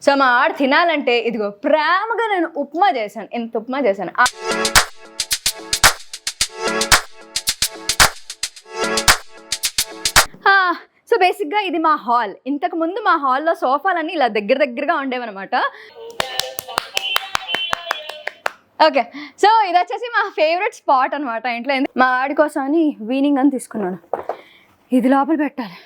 So మా ఆడ తినాలంటే ఇదిగో ప్రేమగా నేను ఉప్మా చేశాను. ఎంత ఉప్మా చేశాను. సో బేసిక్గా ఇది మా హాల్. ఇంతకు ముందు మా హాల్లో సోఫాలన్నీ ఇలా దగ్గరగా ఉండేవన్నమాట. ఓకే, సో ఇది వచ్చేసి మా ఫేవరెట్ స్పాట్ అనమాట ఇంట్లో. మా ఆడి కోసం అని వీనింగ్ అని తీసుకున్నాను. ఇది లోపల పెట్టాలి.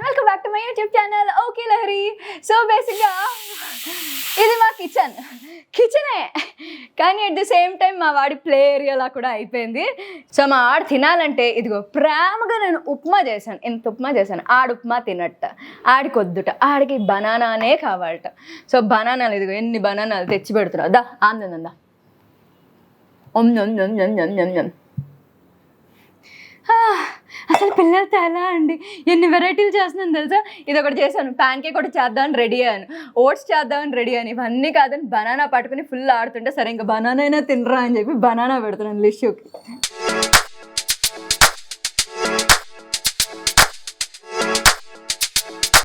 Welcome back to my YouTube channel okay Lahari. So బేసిక్గా ఇది మా కిచెనే, కానీ అట్ ది సేమ్ టైం మా వాడి ప్లే ఏరియాలా కూడా అయిపోయింది. సో మా ఆడ తినాలంటే ఇదిగో ప్రేమగా నేను ఉప్మా చేశాను. ఎంత ఉప్మా చేశాను. ఆడు ఉప్మా తినట్ట, ఆడికి వద్దుట, ఆడికి బనానానే కావాలట. సో బనానాలు ఇదిగో ఎన్ని బనానాలు తెచ్చి పెడుతున్నావు. దా ఆందందా అసలు పిల్లలతో ఎలా అండి ఎన్ని వెరైటీలు చేస్తున్నాను తెలుసా. ఇది ఒకటి చేశాను, ప్యాన్ కేక్ ఒకటి చేద్దామని రెడీ అయ్యాను, ఓట్స్ చేద్దామని రెడీ అని, ఇవన్నీ కాదని బనానా పట్టుకుని ఫుల్ ఆడుతుంటే సరే ఇంకా బనానా అయినా తినరా అని చెప్పి బనానా పెడుతున్నాను లిష్యూకి.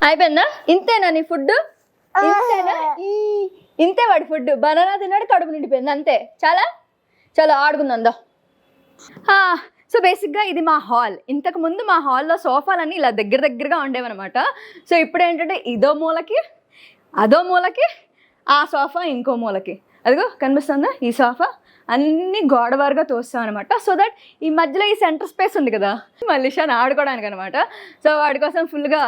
అయిపోయిందా? ఇంతేనా నీ ఫుడ్? ఇంతేనా? ఇంతే వాడి ఫుడ్. బనానా తిన్నాడు, కడుపు నిండిపోయింది, అంతే. చాలా ఆడుకుందా. సో బేసిక్గా ఇది మా హాల్. ఇంతకు ముందు మా హాల్లో సోఫాలన్నీ ఇలా దగ్గరగా ఉండేవన్నమాట. సో ఇప్పుడు ఏంటంటే అదో మూలకి ఆ సోఫా ఇంకో మూలకి, అదిగో కనిపిస్తుందా ఈ సోఫా, అన్నీ గోడవారుగా తోస్తాం అనమాట. సో దట్ ఈ మధ్యలో ఈ సెంటర్ స్పేస్ ఉంది కదా మళ్ళీ షాన్ ఆడుకోవడానికి అనమాట. సో వాడి కోసం ఫుల్గా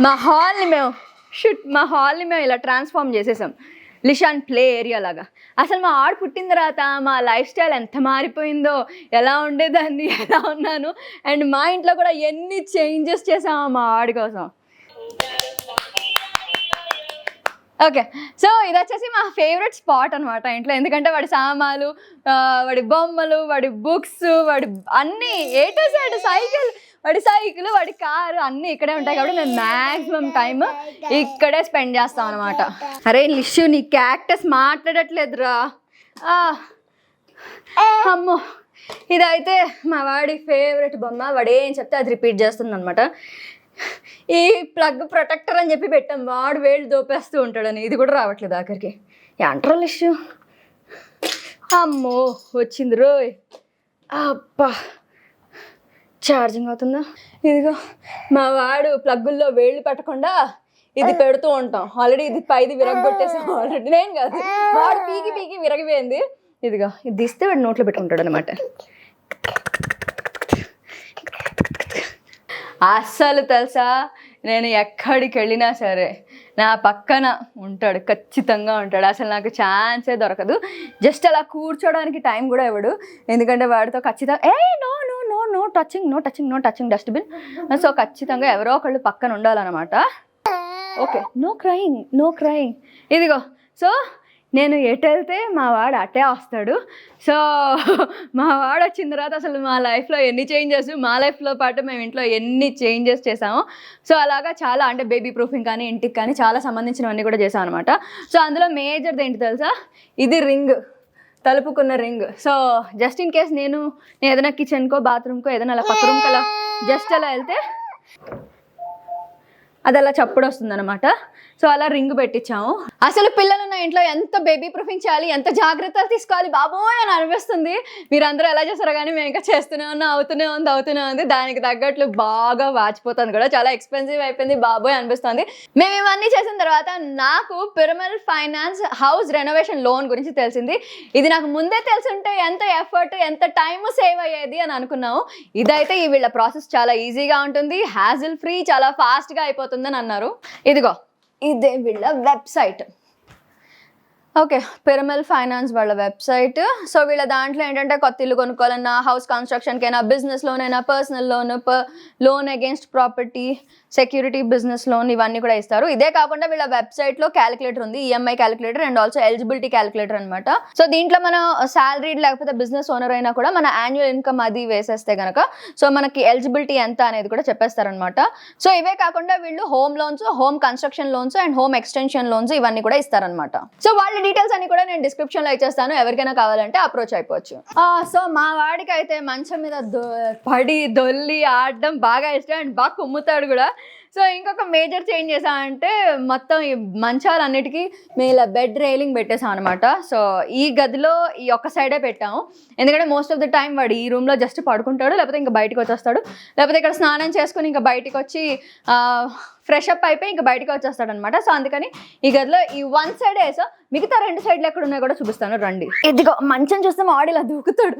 మా హాల్ని మేము ఇలా ట్రాన్స్ఫార్మ్ చేసేసాం, లిషాన్ ప్లే ఏరియా లాగా. అసలు మా ఆడు పుట్టిన తర్వాత మా లైఫ్ స్టైల్ ఎంత మారిపోయిందో, ఎలా ఉండేదాన్ని, ఎలా ఉన్నాను, అండ్ మా ఇంట్లో కూడా ఎన్ని చేంజెస్ చేసాము మా ఆడి కోసం. ఓకే, సో ఇది వచ్చేసి మా ఫేవరెట్ స్పాట్ అనమాట ఇంట్లో. ఎందుకంటే వాడి సామాలు, వాడి బొమ్మలు, వాడి బుక్స్, వాడి అన్నీ ఏ టు జెడ్, సైకిల్, వాడి కారు అన్నీ ఇక్కడే ఉంటాయి. కాబట్టి మేము మ్యాక్సిమం టైమ్ ఇక్కడే స్పెండ్ చేస్తాం అనమాట. అరే లిష్యూ, నీ క్యాక్టస్ మాట్లాడట్లేదురా. అమ్మో, ఇదైతే మా వాడి ఫేవరెట్ బొమ్మ. వాడు ఏం చెప్తే అది రిపీట్ చేస్తుంది అనమాట. ఈ ప్లగ్ ప్రొటెక్టర్ అని చెప్పి పెట్టాం, వాడు వేళ్ళు దోపేస్తూ ఉంటాడని. ఇది కూడా రావట్లేదు ఆఖరికి. ఏంట్రా లిష్యూ. అమ్మో వచ్చింది రోయ్. అబ్బా ఛార్జింగ్ అవుతుందా. ఇదిగో మా వాడు ప్లగ్గుల్లో వేళ్ళు పెట్టకుండా ఇది పెడుతూ ఉంటాం. ఆల్రెడీ ఇది పైది విరగొట్టేసాం ఆల్రెడీ. నేను కాదు, వాడు పీకి విరగిపోయింది. ఇదిగో ఇది తీస్తే వాడు నోట్లో పెట్టుకుంటాడు అనమాట. అస్సలు తెలుసా, నేను ఎక్కడికి వెళ్ళినా సరే నా పక్కన ఉంటాడు, ఖచ్చితంగా ఉంటాడు. అసలు నాకు ఛాన్సే దొరకదు. జస్ట్ అలా కూర్చోడానికి టైం కూడా ఇవ్వడు. ఎందుకంటే వాడితో ఖచ్చితంగా నో టచింగ్ డస్ట్బిన్. సో ఖచ్చితంగా ఎవరో ఒకళ్ళు పక్కన ఉండాలన్నమాట. Okay, no crying. ఇదిగో, సో నేను ఎటు వెళ్తే మా వాడు అటే వస్తాడు. సో మా వాడు వచ్చిన తర్వాత అసలు మా లైఫ్లో ఎన్ని చేంజెస్, మా లైఫ్లో పాటు మేము ఇంట్లో ఎన్ని చేంజెస్ చేసామో. సో అలాగా చాలా, అంటే బేబీ ప్రూఫింగ్ కానీ, ఇంటికి కానీ చాలా సంబంధించినవన్నీ కూడా చేసాం అనమాట. సో అందులో మేజర్ది ఏంటి తెలుసా, ఇది రింగ్, తలుపుకున్న ring. So just in case నేను ఏదైనా కిచెన్కో బాత్రూమ్కో ఏదైనా అలా పక్క రూమ్కి అలా జస్ట్ అలా వెళ్తే అది అలా చప్పుడు వస్తుంది అనమాట. సో అలా రింగ్ పెట్టించాము. అసలు పిల్లలు ఉన్న ఇంట్లో ఎంత బేబీ ప్రూఫింగ్ చేయాలి, ఎంత జాగ్రత్తలు తీసుకోవాలి బాబోయ్ అని అనిపిస్తుంది. మీరందరూ ఎలా చేస్తారో కానీ మేము ఇంకా చేస్తూనే ఉంది. దానికి తగ్గట్లు బాగా వాచిపోతుంది కూడా, చాలా ఎక్స్పెన్సివ్ అయిపోయింది బాబోయ్ అనిపిస్తుంది. మేము ఇవన్నీ చేసిన తర్వాత నాకు Piramal finance house renovation loan గురించి తెలిసింది. ఇది నాకు ముందే తెలుసుంటే ఎంత ఎఫర్ట్, ఎంత టైం సేవ్ అయ్యేది అని అనుకున్నాము. ఇదైతే ఈ వీళ్ళ ప్రాసెస్ చాలా ఈజీగా ఉంటుంది, హ్యాజిల్ ఫ్రీ, చాలా ఫాస్ట్గా అయిపోతుందని అన్నారు. ఇదిగో ఇదే వీళ్ళ వెబ్సైట్. ఓకే, పిరమిల్ ఫైనాన్స్ వాళ్ళ వెబ్సైట్. సో వీళ్ళ దాంట్లో ఏంటంటే కొత్త ఇల్లు కొనుక్కోవాలన్నా, హౌస్ కన్స్ట్రక్షన్కైనా, బిజినెస్ లోన్ అయినా, personal loan, loan against property, security, business loan ఇవన్నీ కూడా ఇస్తారు. ఇదే కాకుండా వీళ్ళ వెబ్సైట్లో క్యాలిక్యులేటర్ ఉంది, EMI calculator and also eligibility calculator అనమాట. సో దీంట్లో మనం సాలరీడ్ లేకపోతే బిజినెస్ ఓనర్ అయినా కూడా మన యాన్యువల్ ఇన్కమ్ అది వేసేస్తే కనుక సో మనకి ఎలిజిబిలిటీ ఎంత అనేది కూడా చెప్పేస్తారనమాట. సో ఇవే కాకుండా వీళ్ళు home loans, home construction loans and home extension loans ఇవన్నీ కూడా ఇస్తారనమాట. సో వాళ్ళ డీటెయిల్స్ అన్ని కూడా నేను డిస్క్రిప్షన్ లో ఇచ్చేస్తాను, ఎవరికైనా కావాలంటే అప్రోచ్ అయిపోవచ్చు. సో మా వాడికి అయితే మంచం మీద పడి దొల్లి ఆడడం బాగా ఇష్టం అండ్ బాగా కుమ్ముతాడు కూడా. సో ఇంకొక మేజర్ చేంజ్ చేసామంటే మొత్తం ఈ మంచాలన్నిటికీ మేము ఇలా బెడ్ రైలింగ్ పెట్టేసాం అనమాట. సో ఈ గదిలో ఈ ఒక్క సైడే పెట్టాము, ఎందుకంటే మోస్ట్ ఆఫ్ ద టైం వాడు ఈ రూమ్లో జస్ట్ పడుకుంటాడు, లేకపోతే ఇంకా బయటకు వచ్చేస్తాడు, లేకపోతే ఇక్కడ స్నానం చేసుకుని ఇంకా బయటకు వచ్చి ఫ్రెష్ అప్ అయిపోయి ఇంకా బయటకు వచ్చేస్తాడు అనమాట. సో అందుకని ఈ గదిలో ఈ వన్ సైడ్ వేసా, మిగతా రెండు సైడ్లు ఎక్కడ ఉన్నాయో కూడా చూపిస్తాను రండి. ఇదిగో మంచం చూస్తే మా వాడు ఇలా దూకుతాడు.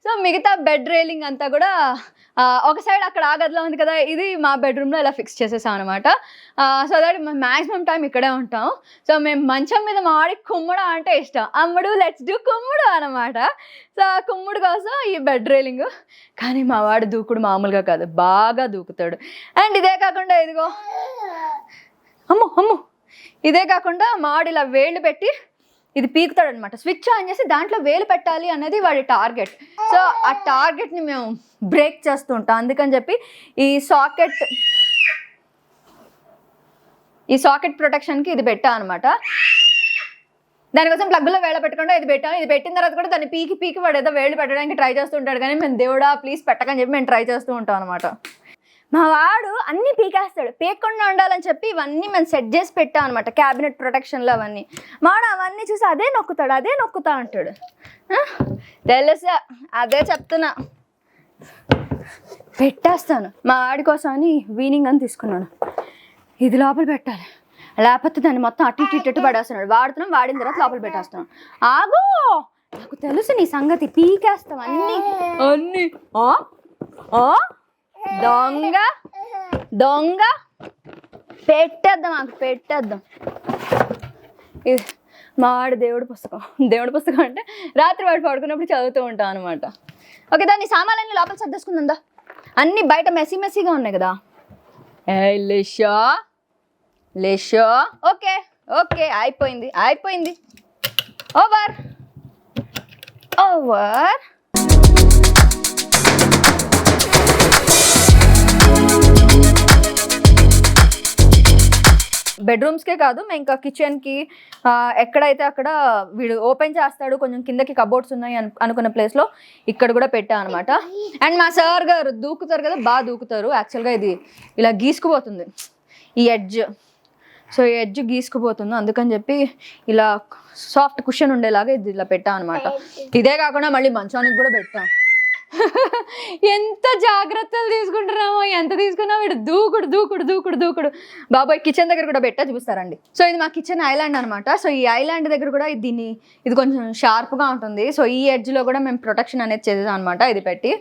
సో మిగతా బెడ్ రైలింగ్ అంతా కూడా ఒక సైడ్ అక్కడ ఆ గదిలో ఉంది కదా, ఇది మా బెడ్రూమ్లో ఇలా ఫిక్స్ చేసేసాం అనమాట. సో దట్ మ్యాక్సిమం టైం ఇక్కడే ఉంటాం. సో మేము మంచం మీద మా వాడికి కుమ్ముడు అంటే ఇష్టం, అమ్ముడు లెట్స్ డూ కుమ్ముడు అనమాట. సో కుమ్ముడు కోసం ఈ బెడ్ రైలింగ్. కానీ మా వాడు దూకుడు మామూలుగా కాదు, బాగా దూకుతాడు. అండ్ ఇదే కాకుండా ఇదిగో అమ్మో ఇదే కాకుండా మా వాడు ఇలా వేళ్ళు పెట్టి ఇది పీకుతాడు అనమాట. స్విచ్ ఆన్ చేసి దాంట్లో వేలు పెట్టాలి అనేది వాడి టార్గెట్. సో ఆ టార్గెట్ని మేము బ్రేక్ చేస్తూ ఉంటాం, అందుకని చెప్పి ఈ సాకెట్ ప్రొటెక్షన్కి ఇది పెట్టాం అనమాట. దానికోసం ప్లగ్లో వేళ పెట్టకుండా ఇది పెట్టాం. ఇది పెట్టిన తర్వాత కూడా దాన్ని పీకి వాడు ఏదో వేళ్ళు పెట్టడానికి ట్రై చేస్తూ ఉంటాడు, కానీ మేము దేవుడా ప్లీజ్ పెట్టకని చెప్పి మేము ట్రై చేస్తూ ఉంటాం అనమాట. మా వాడు అన్నీ పీకేస్తాడు, పీకకుండా ఉండాలని చెప్పి ఇవన్నీ మేము సెట్ చేసి పెట్టాం అనమాట, క్యాబినెట్ ప్రొటెక్షన్లో అవన్నీ. వాడు అవన్నీ చూసి అదే నొక్కుతా అంటాడు. తెలుసా, అదే చెప్తున్నా, పెట్టేస్తాను. మా వాడి కోసం అని వీనింగ్ అని తీసుకున్నాను, ఇది లోపల పెట్టాలి, లేకపోతే దాన్ని మొత్తం అటు ఇటు పడేస్తున్నాడు. వాడిన తర్వాత లోపల పెట్టేస్తున్నాను. ఆగో, నాకు తెలుసు నీ సంగతి, పీకేస్తాం అన్నీ. దొంగ పెట్టేద్దాం. ఇది మా వాడు దేవుడి పుస్తకం అంటే రాత్రి వాడు పడుకున్నప్పుడు చదువుతూ ఉంటాం అనమాట. ఓకే, దాన్ని సామాన్లన్నీ లోపల సర్దేసుకుందా, అన్నీ బయట మెస్సీగా ఉన్నాయి కదా. లేషో ఓకే అయిపోయింది. ఓవర్. బెడ్రూమ్స్కే కాదు, మేము ఇంకా కిచెన్కి ఎక్కడైతే అక్కడ వీడు ఓపెన్ చేస్తాడు, కొంచెం కిందకి కబోర్డ్స్ ఉన్నాయి అనుకున్న ప్లేస్లో ఇక్కడ కూడా పెట్టా అనమాట. అండ్ మా సార్ గారు దూకుతారు కదా, బాగా దూకుతారు. యాక్చువల్గా ఇది ఇలా గీసుకుపోతుంది ఈ ఎడ్జ్. సో ఈ ఎడ్జ్ గీసుకుపోతుంది, అందుకని చెప్పి ఇలా సాఫ్ట్ కుషన్ ఉండేలాగా ఇది ఇలా పెట్టాం అనమాట. ఇదే కాకుండా మళ్ళీ మంచానికి కూడా పెట్టాం. ఎంత జాగ్రత్తలు తీసుకుంటున్నామో, ఎంత తీసుకున్నా వీడు దూకుడు. బాబాయ్ కిచెన్ దగ్గర కూడా పెట్టా, చూపిస్తారండి. సో ఇది మా కిచెన్ ఐలాండ్ అనమాట. సో ఈ ఐలాండ్ దగ్గర కూడా ఇది కొంచెం షార్ప్గా ఉంటుంది. సో ఈ ఎడ్జ్లో కూడా మేము ప్రొటెక్షన్ అనేది చేసాం అనమాట, ఇది పెట్టి.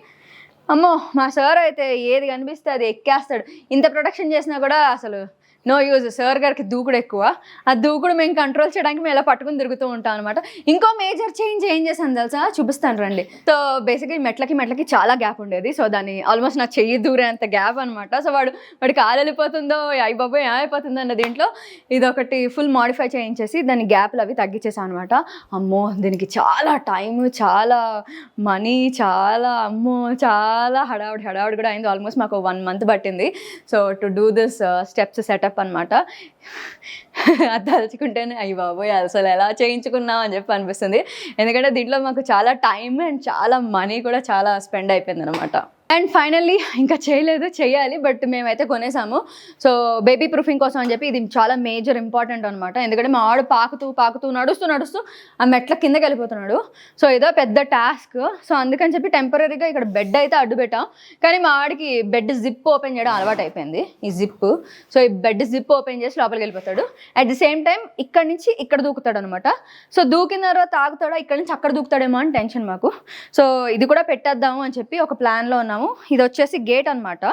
అమ్మో, మా సార్ అయితే ఏది కనిపిస్తే అది ఎక్కేస్తాడు. ఇంత ప్రొటెక్షన్ చేసినా కూడా అసలు నో యూజ్. సార్ గారికి దూకుడు ఎక్కువ, ఆ దూకుడు మేము కంట్రోల్ చేయడానికి మేము ఇలా పట్టుకుని తిరుగుతూ ఉంటాం అనమాట. ఇంకో మేజర్ చేంజ్ ఏం చేశాను తెలుసా, చూపిస్తాను రండి. సో బేసిక్గా మెట్లకి చాలా గ్యాప్ ఉండేది. సో దాన్ని ఆల్మోస్ట్ నా చెయ్యి దూరేంత గ్యాప్ అనమాట. సో వాడి కాలు వెళ్ళిపోతుందో అయ్యి బాబోయ్ ఏమైపోతుందో అన్న దీంట్లో ఇదొకటి ఫుల్ మాడిఫై చేయించేసి దాని గ్యాప్లు అవి తగ్గించేసాను అనమాట. అమ్మో, దీనికి చాలా టైము, చాలా మనీ, చాలా హడావుడి కూడా అయింది. ఆల్మోస్ట్ మాకు 1 month పట్టింది. So to do this steps setup అనమాట. అది తలుచుకుంటేనే అయ్యి బాబోయ్ అసలు ఎలా చేయించుకున్నాం అని చెప్పి అనిపిస్తుంది. ఎందుకంటే దీంట్లో మాకు చాలా టైం అండ్ చాలా మనీ కూడా చాలా స్పెండ్ అయిపోయింది అనమాట. అండ్ ఫైనల్లీ ఇంకా చేయాలి, బట్ మేమైతే కొనేసాము. సో బేబీ ప్రూఫింగ్ కోసం అని చెప్పి ఇది చాలా మేజర్ ఇంపార్టెంట్ అనమాట. ఎందుకంటే మా వాడు పాకుతూ నడుస్తూ ఆ మెట్ల కిందకి వెళ్ళిపోతున్నాడు. సో ఇదో పెద్ద టాస్క్. సో అందుకని చెప్పి టెంపరీగా ఇక్కడ బెడ్ అయితే అడ్డు పెట్టాం. కానీ మా వాడికి బెడ్ జిప్ ఓపెన్ చేయడం అలవాటు అయిపోయింది, ఈ జిప్. సో ఈ బెడ్ జిప్ ఓపెన్ చేసి లోపలికి వెళ్ళిపోతాడు. అట్ ది సేమ్ టైం ఇక్కడ నుంచి ఇక్కడ దూకుతాడు అనమాట. సో దూకిన తర్వాత ఆగుతాడా, ఇక్కడ నుంచి అక్కడ దూకుతాడేమో అని టెన్షన్ మాకు. సో ఇది కూడా పెట్టేద్దాము అని చెప్పి ఒక ప్లాన్లో ఉన్నాము. తీసుకున్నాము. ఇది వచ్చేసి గేట్ అనమాట.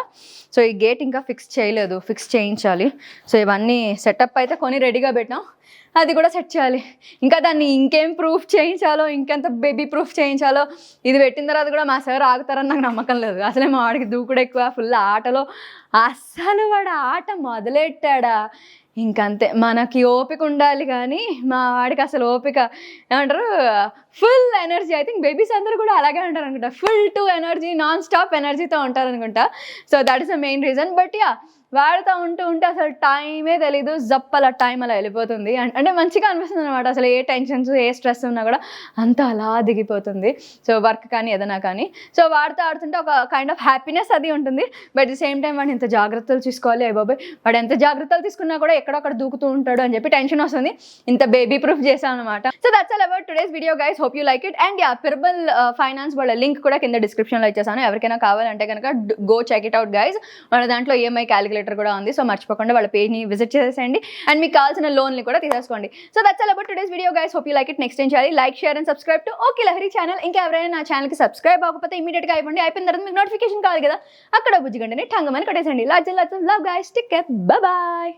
సో ఈ గేట్ ఇంకా ఫిక్స్ చేయలేదు, ఫిక్స్ చేయించాలి. సో ఇవన్నీ సెటప్ అయితే కొని రెడీగా పెట్టాం, అది కూడా సెట్ చేయాలి. ఇంకా దాన్ని ఇంకేం ప్రూఫ్ చేయించాలో, ఇంకెంత బేబీ ప్రూఫ్ చేయించాలో, ఇది పెట్టిన తర్వాత కూడా మా సార్ ఆగుతారని నాకు నమ్మకం లేదు. అసలే మా వాడికి దూకుడు ఎక్కువ, ఫుల్ ఆటలో. అస్సలు వాడు ఆట మొదలెట్టాడా ఇంకంతే. మనకి ఓపిక ఉండాలి కానీ మా వాడికి అసలు ఓపిక ఏమంటారు, full energy. I think babies అందరూ కూడా అలాగే ఉంటారు అనుకుంటా, full to energy, non stop ఎనర్జీతో ఉంటారు అనుకుంటా. So that is the main reason. But yeah, వాడుతూ ఉంటే అసలు టైమే తెలీదు, జప్పల టైం అలా వెళ్ళిపోతుంది. అంటే మంచిగా అనిపిస్తుంది అనమాట. అసలు ఏ టెన్షన్స్, ఏ స్ట్రెస్ ఉన్నా కూడా అంతా అలా దిగిపోతుంది. సో వర్క్ కానీ ఏదైనా కానీ. సో వాడుతూ ఆడుతుంటే ఒక కైండ్ ఆఫ్ హ్యాపీనెస్ అది ఉంటుంది. బట్ ది సేమ్ టైం వాడిని ఇంత జాగ్రత్తలు తీసుకోవాలి, బాబాయ్ వాడు ఎంత జాగ్రత్తలు తీసుకున్నా కూడా ఎక్కడొక్కడ దూకుతూ ఉంటాడు అని చెప్పి టెన్షన్ వస్తుంది. ఇంత బేబీ ప్రూఫ్ చేశాను అనమాట. So that's all about today's video guys. Hope you like it. And yeah, Piramal finance వాళ్ళ లింక్ కూడా కింద డిస్క్రిప్షన్లో ఇచ్చేసాను. ఎవరికైనా కావాలంటే కనుక go check it out guys. వాళ్ళ దాంట్లో ఈఎంఐ క్యాలిక్యులేటర్ కూడా ఉంది. సో మర్చిపోకుండా వాళ్ళ పేజ్ని విజిట్ చేసేయండి అండ్ మీకు కావాల్సిన లోన్లు కూడా తీసేసుకోండి. So that's all about today's video guys. Hope you like it. Next ఏం చేయాలి, like, share and subscribe to okay Lahari channel. ఇంకా ఎవరైనా నా ఛానల్కి సబ్స్క్రైబ్ అవ్వకపోతే ఇమీడియట్గా అయిపోండి. అయిపోయిన తర్వాత మీకు నోటిఫికేషన్ కావాలి కదా, అక్కడ బుజ్జిగంటని ఠంగమని కొట్టేసండి. Love guys, take care, bye.